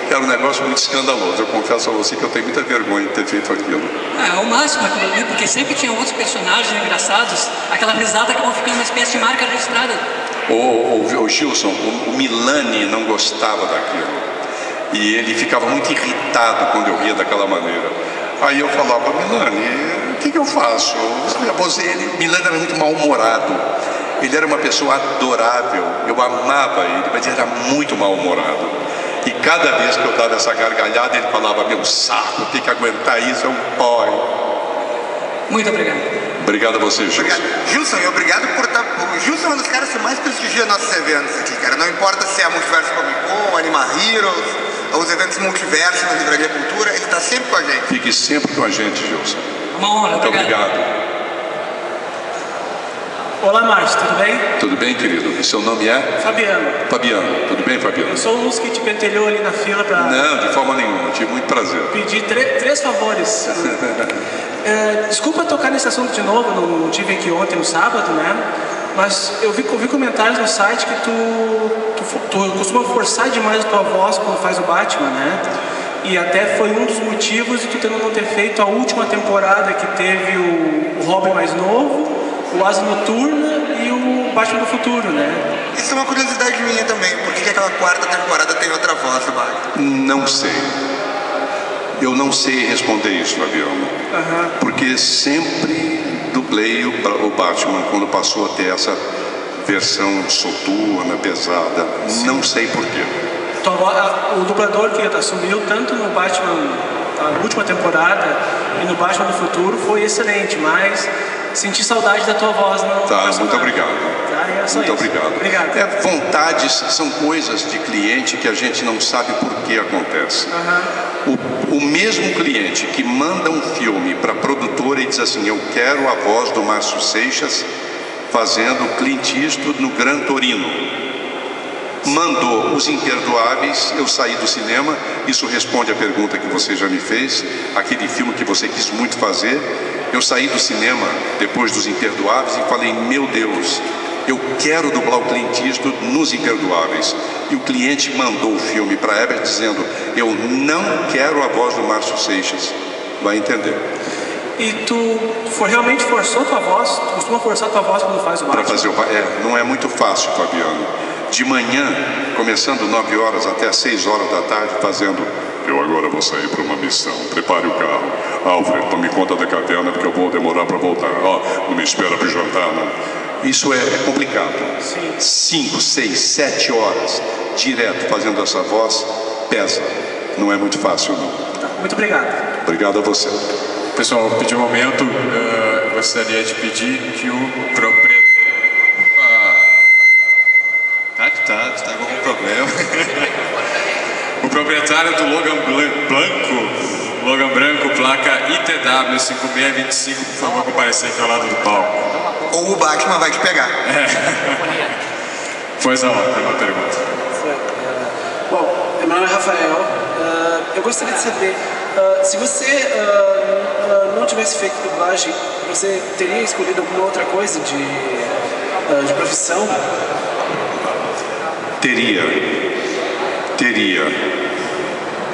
Era um negócio muito escandaloso. Eu confesso a você que eu tenho muita vergonha de ter feito aquilo. É o máximo aquilo ali, porque sempre tinha outros personagens engraçados, aquela risada acabou ficando uma espécie de marca registrada. O Gilson, o Milani não gostava daquilo. E ele ficava muito irritado quando eu ria daquela maneira. Aí eu falava, Milani, o que eu faço? Milani era muito mal-humorado. Ele era uma pessoa adorável. Eu amava ele, mas ele era muito mal-humorado. E cada vez que eu dava essa gargalhada, ele falava, meu saco, tem que aguentar isso, é um pó. Muito obrigado. Obrigado a você, Gilson. Obrigado. Gilson, e obrigado por estar... O Gilson é um dos caras que mais prestigia nossos eventos aqui, cara. Não importa se é a Multiverso Comic Con, Anima Heroes, ou os eventos Multiverso na Livraria Cultura, ele está sempre com a gente. Fique sempre com a gente, Gilson. Uma honra, muito obrigado. Olá, Márcio, tudo bem? Tudo bem, querido? E seu nome é? Fabiano. Fabiano, tudo bem, Fabiano? Eu sou um dos que te pentelhou ali na fila para... Não, de forma nenhuma, tive muito prazer. Pedir três favores. Desculpa tocar nesse assunto de novo, não tive aqui ontem, no sábado, né? Mas eu vi comentários no site que tu costuma forçar demais a tua voz quando faz o Batman, né? E até foi um dos motivos de tu não ter feito a última temporada que teve o Robin mais novo, o o Asa Noturna e o Batman do Futuro, né? Isso é uma curiosidade minha também. Por que aquela quarta temporada tem outra voz do Batman? Não sei. Eu não sei responder isso, Fabiano. Porque sempre dublei o Batman quando passou a ter essa versão soturna, pesada. Sim. Não sei porquê. O dublador que assumiu tanto no Batman, a última temporada, e no Batman do Futuro foi excelente, mas senti saudade da tua voz no personagem. Muito obrigado. É só muito isso. Obrigado. Vontades são coisas de cliente que a gente não sabe por que acontece. O mesmo cliente que manda um filme para a produtora e diz assim: eu quero a voz do Márcio Seixas fazendo Clint Eastwood no Gran Torino. Mandou Os Imperdoáveis, eu saí do cinema. Isso responde à pergunta que você já me fez. Aquele filme que você quis muito fazer. Eu saí do cinema depois dos Imperdoáveis e falei: meu Deus, eu quero dublar o Clint Eastwood nos Imperdoáveis. E o cliente mandou o filme para a Ebert dizendo: eu não quero a voz do Márcio Seixas. Vai entender. E tu realmente forçou tua voz? Tu costuma forçar tua voz quando faz o Batman? Para fazer não é muito fácil, Fabiano. De manhã, começando 9 horas até 6 horas da tarde, fazendo: eu agora vou sair para uma missão, prepare o carro. Alfred, tome conta da caverna porque eu vou demorar para voltar. Não me espera para jantar, não. Isso é complicado. Sim. 5, 6, 7 horas direto fazendo essa voz pesa. Não é muito fácil, não. Tá, muito obrigado. Obrigado a você. Pessoal, pedir um momento, eu gostaria de pedir que o proprietário... Tá com algum problema. O proprietário do Logan Branco, placa ITW 5625, por favor, comparecer aqui ao lado do palco. Ou o Batman vai te pegar. Pois não, tem uma pergunta. Bom, meu nome é Rafael. Eu gostaria de saber, se você não tivesse feito dublagem, você teria escolhido alguma outra coisa de profissão? Teria.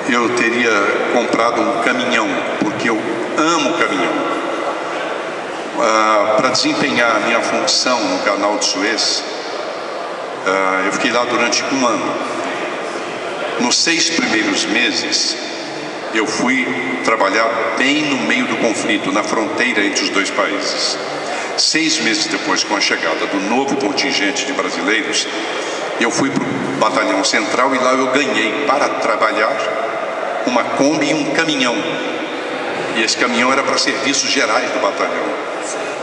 Eu teria comprado um caminhão, porque eu amo caminhão. Para desempenhar a minha função no canal de Suez, eu fiquei lá durante 1 ano. Nos 6 primeiros meses, eu fui trabalhar bem no meio do conflito, na fronteira entre os 2 países. 6 meses depois, com a chegada do novo contingente de brasileiros, eu fui para o batalhão central e lá eu ganhei para trabalhar uma Kombi e um caminhão. E esse caminhão era para serviços gerais do batalhão.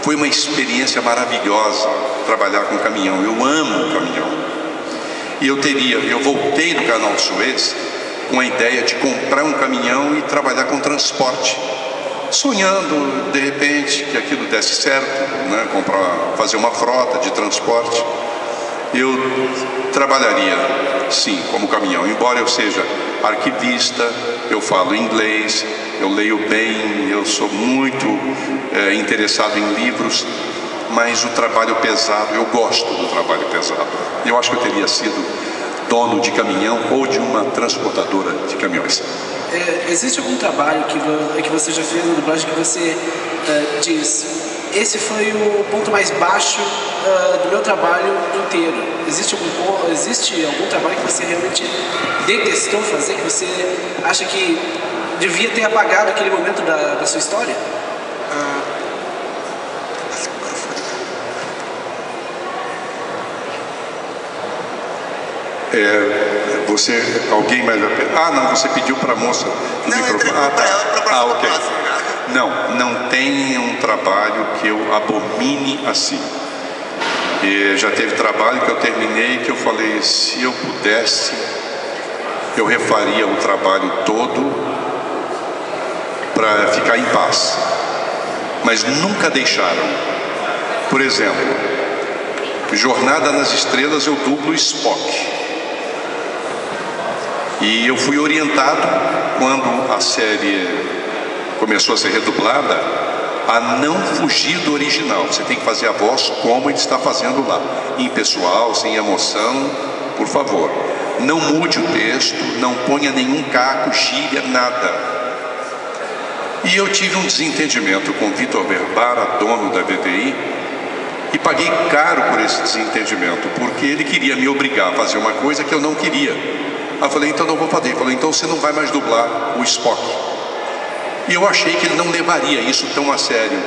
Foi uma experiência maravilhosa trabalhar com caminhão. Eu amo caminhão. E eu voltei do canal de Suez com a ideia de comprar um caminhão e trabalhar com transporte, sonhando de repente que aquilo desse certo, né? Fazer uma frota de transporte. Eu trabalharia, sim, como caminhão, embora eu seja arquivista, eu falo inglês, eu leio bem, eu sou muito interessado em livros, mas o trabalho pesado, eu gosto do trabalho pesado. Eu acho que eu teria sido dono de caminhão ou de uma transportadora de caminhões. Existe algum trabalho que você já fez na dublagem que você diz: esse foi o ponto mais baixo do meu trabalho inteiro? Existe algum trabalho que você realmente detestou fazer, que você acha que devia ter apagado aquele momento da sua história? Alguém mais... não, você pediu para a moça não, microfone. Ok. Não tem um trabalho que eu abomine assim. Já teve trabalho que eu terminei que eu falei: se eu pudesse, eu refaria o trabalho todo para ficar em paz. Mas nunca deixaram. Por exemplo, Jornada nas Estrelas, eu dublo Spock. E eu fui orientado, quando a série começou a ser redublada, a não fugir do original. Você tem que fazer a voz como ele está fazendo lá, impessoal, sem emoção, por favor. Não mude o texto, não ponha nenhum caco, gíria, nada. E eu tive um desentendimento com Vitor Verbara, dono da VTI, E paguei caro por esse desentendimento, porque ele queria me obrigar a fazer uma coisa que eu não queria. Aí eu falei, então não vou fazer. Ele falou, então você não vai mais dublar o Spock. E eu achei que ele não levaria isso tão a sério.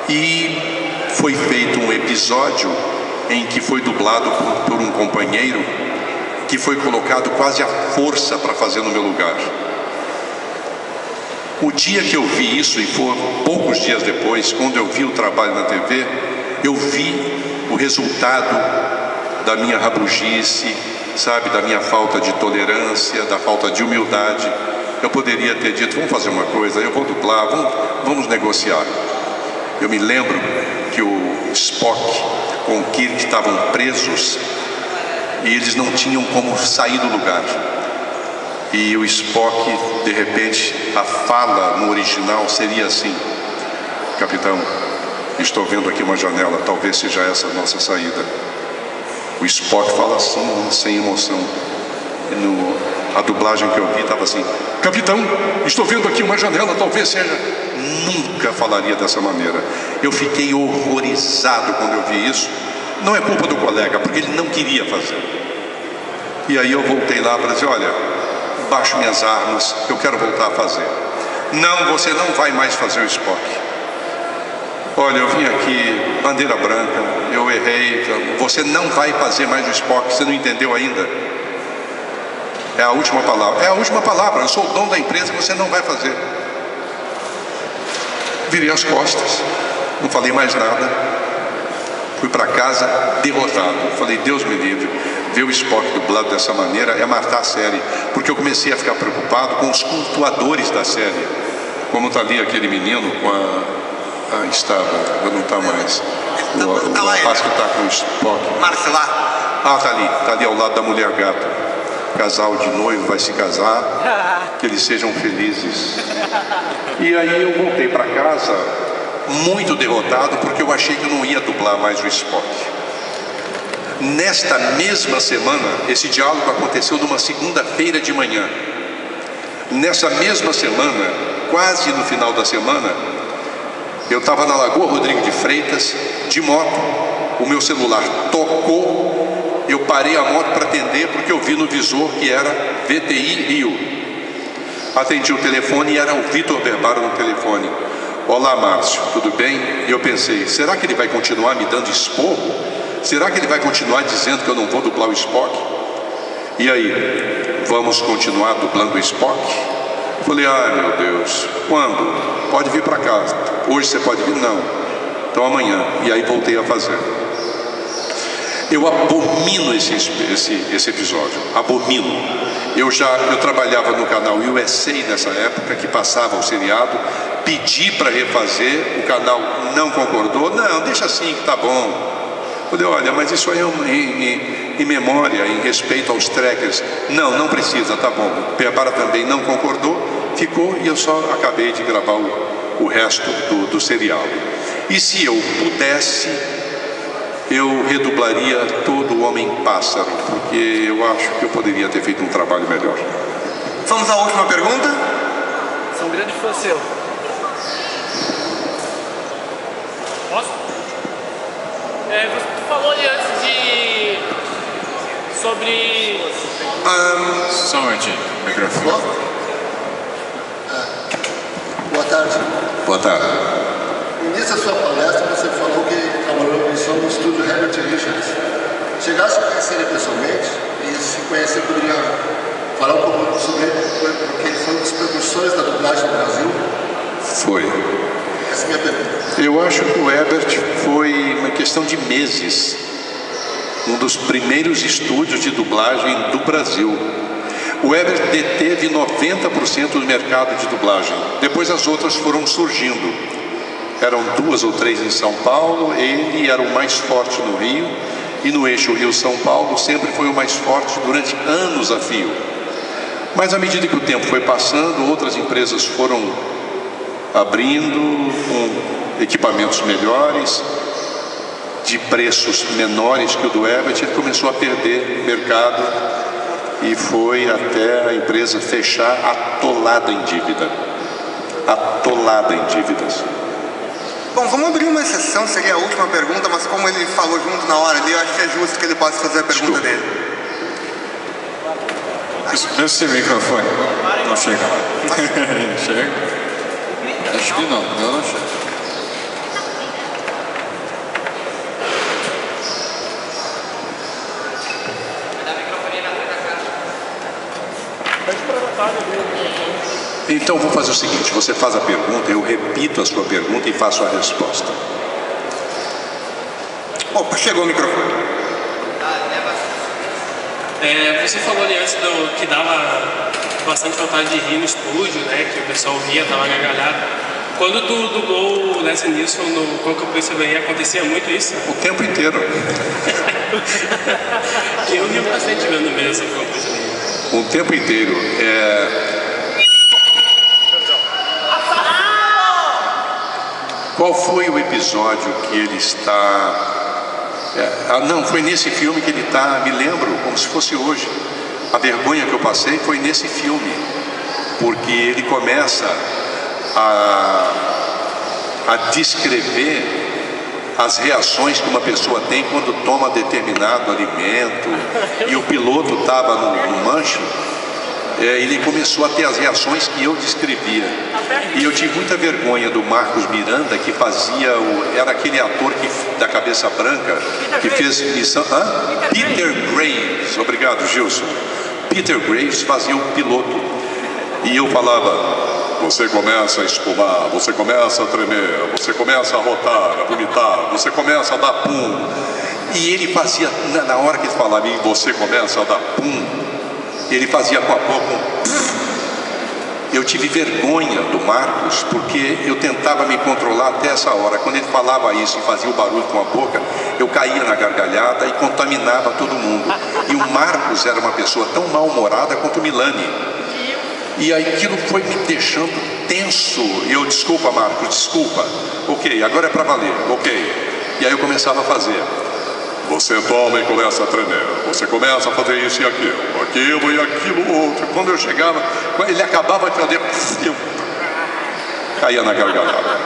E foi feito um episódio em que foi dublado por um companheiro que foi colocado quase à força para fazer no meu lugar. O dia que eu vi isso, e foram poucos dias depois, quando eu vi o trabalho na TV, eu vi o resultado da minha rabugice, sabe, da minha falta de tolerância, da falta de humildade. Eu poderia ter dito, vamos fazer uma coisa, eu vou dublar, vamos negociar. Eu me lembro que o Spock com o Kirk estavam presos e eles não tinham como sair do lugar. E o Spock, de repente, a fala no original seria assim: capitão, estou vendo aqui uma janela, talvez seja essa a nossa saída. O Spock fala assim, sem emoção. A dublagem que eu vi estava assim: capitão, estou vendo aqui uma janela, talvez seja. Nunca falaria dessa maneira. Eu fiquei horrorizado quando eu vi isso. Não é culpa do colega, porque ele não queria fazer. E aí eu voltei lá para dizer, olha, baixo minhas armas, eu quero voltar a fazer. Não, você não vai mais fazer o Spock. Olha, eu vim aqui, bandeira branca, eu errei, você não vai fazer mais o Spock, você não entendeu ainda? É a última palavra. É a última palavra, eu sou o dono da empresa, você não vai fazer. Virei as costas, não falei mais nada. Fui para casa derrotado. Falei, Deus me livre, ver o Spock dublado dessa maneira é matar a série. Porque eu comecei a ficar preocupado com os cultuadores da série. Como está ali aquele menino com a... Ah, estava, não está mais. O rapaz que está com o Spock. Marcelar. Ah, está ali ao lado da mulher gato. Casal de noivo vai se casar, que eles sejam felizes. E aí eu voltei para casa muito derrotado, porque eu achei que eu não ia dublar mais o Spock. Nesta mesma semana, esse diálogo aconteceu numa segunda-feira de manhã. Nessa mesma semana, quase no final da semana, eu estava na Lagoa Rodrigo de Freitas, de moto, o meu celular tocou. Eu parei a moto para atender porque eu vi no visor que era VTI Rio. Atendi o telefone e era o Vitor Berbaro no telefone. Olá, Márcio, tudo bem? E eu pensei, será que ele vai continuar me dando esporro? Será que ele vai continuar dizendo que eu não vou dublar o Spock? E aí, vamos continuar dublando o Spock? Falei, ai meu Deus, quando? Pode vir para cá. Hoje você pode vir? Não. Então amanhã. E aí voltei a fazer. Eu abomino esse episódio, abomino. Eu trabalhava no canal USA nessa época, que passava o seriado, pedi para refazer, o canal não concordou, não, deixa assim que tá bom. Falei, olha, mas isso aí é em memória, em respeito aos trackers. Não precisa, tá bom. O Berbara também não concordou, ficou e eu só acabei de gravar o resto do seriado. E se eu pudesse, eu redublaria todo o Homem-Pássaro, porque eu acho que eu poderia ter feito um trabalho melhor. Vamos à última pergunta? Sou um grande fã seu. Posso? Você falou ali antes sobre... Só um momentinho, microfone. Boa tarde. Boa tarde. No início da sua palestra, você falou que trabalhou no estúdio Herbert Richards. Chegasse a conhecer ele pessoalmente, e se conhecer, poderia falar um pouco sobre ele, porque ele foi um dos precursores da dublagem no Brasil? Foi. Essa é a minha pergunta. Eu acho que o Herbert foi uma questão de meses, um dos primeiros estúdios de dublagem do Brasil. O Herbert deteve 90% do mercado de dublagem. Depois as outras foram surgindo. Eram 2 ou 3 em São Paulo, ele era o mais forte no Rio, e no eixo Rio-São Paulo sempre foi o mais forte durante anos a fio. Mas à medida que o tempo foi passando, outras empresas foram abrindo com equipamentos melhores, de preços menores que o do Herbert. Ele começou a perder mercado e foi até a empresa fechar, atolada em dívida. Atolada em dívidas. Bom, vamos abrir uma exceção, seria a última pergunta, mas como ele falou junto na hora ali, eu acho que é justo que ele possa fazer a pergunta dele. Esse microfone não chega lá. Chega? Acho que não, eu não chego. Então vou fazer o seguinte, você faz a pergunta, eu repito a sua pergunta e faço a resposta. Opa, chegou o microfone. Você falou ali antes que dava bastante vontade de rir no estúdio, né? Que o pessoal via, tava gargalhado. Quando tu dublou o Leslie Nielsen no Qual que a Polícia Vem, acontecia muito isso? O tempo inteiro. Eu rio bastante vendo mesmo Qual que a Polícia Vem. O tempo inteiro. Qual foi o episódio que ele está... não, foi nesse filme que ele está, me lembro, como se fosse hoje. A vergonha que eu passei foi nesse filme, porque ele começa a descrever as reações que uma pessoa tem quando toma determinado alimento, e o piloto estava no manche. Ele começou a ter as reações que eu descrevia. E eu tive muita vergonha do Marcos Miranda, que fazia era aquele ator da cabeça branca, que fez missão... Peter Graves. Obrigado, Gilson. Peter Graves fazia o piloto. E eu falava, você começa a espumar, você começa a tremer, você começa a rotar, a vomitar, você começa a dar pum. E ele fazia, na hora que ele falava, e você começa a dar pum, ele fazia com a boca Eu tive vergonha do Marcos, porque eu tentava me controlar até essa hora. Quando ele falava isso e fazia o barulho com a boca, eu caía na gargalhada e contaminava todo mundo. E o Marcos era uma pessoa tão mal-humorada quanto o Milani. E aí aquilo foi me deixando tenso. E eu, desculpa, Marcos, desculpa. Ok, agora é para valer, ok. E aí eu começava a fazer. Você toma e começa a tremer. Você começa a fazer isso e aquilo e aquilo outro. Quando eu chegava, ele acabava de fazer, eu caía na gargalhada.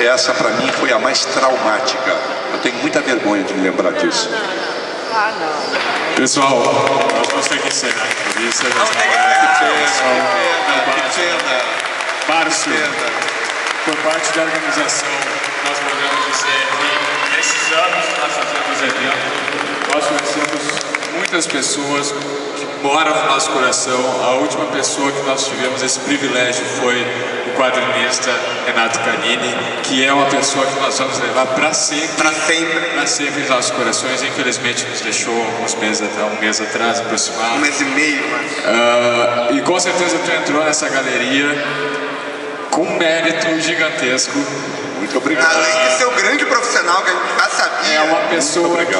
Essa para mim foi a mais traumática. Eu tenho muita vergonha de me lembrar disso. Pessoal, nós vamos ter que encerrar a entrevista. Que pena. Márcio, por parte da organização do nosso programa de CR, nesses anos que nós fazemos eventos, nós conhecemos muitas pessoas que moram no nosso coração. A última pessoa que nós tivemos esse privilégio foi o quadrinista Renato Canini, que é uma pessoa que nós vamos levar para sempre em nossos corações. Infelizmente nos deixou um mês atrás, aproximado. Um mês e meio, e com certeza tu entrou nessa galeria com um mérito gigantesco. Muito obrigado. Além de ser o grande profissional que a gente já sabia. É uma pessoa que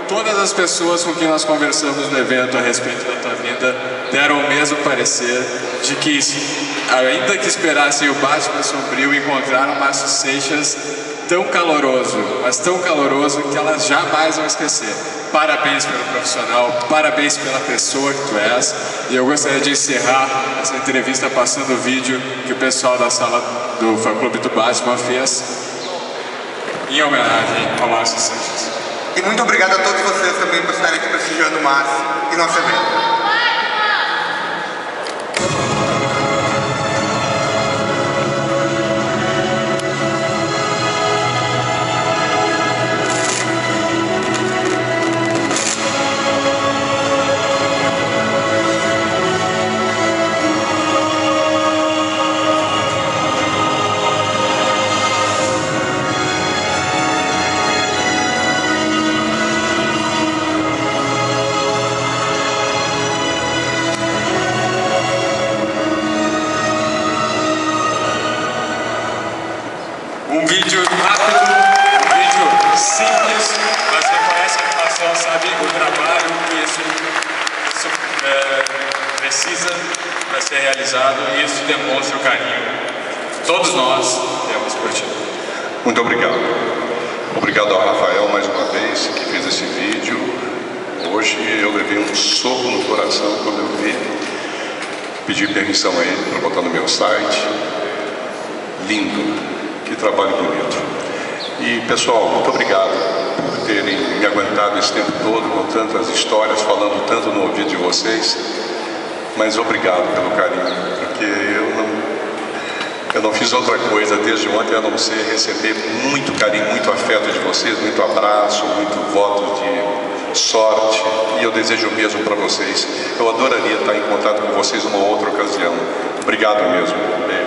todas as pessoas com quem nós conversamos no evento a respeito da tua vida deram o mesmo parecer de que, ainda que esperassem o Batman Sombrio, encontraram o Márcio Seixas tão caloroso, mas tão caloroso que elas jamais vão esquecer. Parabéns pelo profissional, parabéns pela pessoa que tu és. E eu gostaria de encerrar essa entrevista passando o vídeo que o pessoal da sala do fã-clube do Batman fez em homenagem ao Márcio Seixas. E muito obrigado a todos vocês também por estarem aqui prestigiando o Márcio e nosso evento. Um vídeo rápido, um vídeo simples, mas reconhece a animação, sabe o trabalho que isso precisa para ser realizado, e isso demonstra o carinho que todos nós temos por ti. Muito obrigado. Obrigado ao Rafael mais uma vez, que fez esse vídeo. Hoje eu levei um soco no coração quando eu vi. Pedi permissão a ele para botar no meu site. Lindo. Que trabalho bonito. E pessoal, muito obrigado por terem me aguentado esse tempo todo, com tantas histórias, falando tanto no ouvido de vocês. Mas obrigado pelo carinho, porque eu não fiz outra coisa desde ontem a não ser receber muito carinho, muito afeto de vocês, muito abraço, muito voto de sorte, e eu desejo o mesmo para vocês. Eu adoraria estar em contato com vocês uma outra ocasião. Obrigado mesmo. Beijo.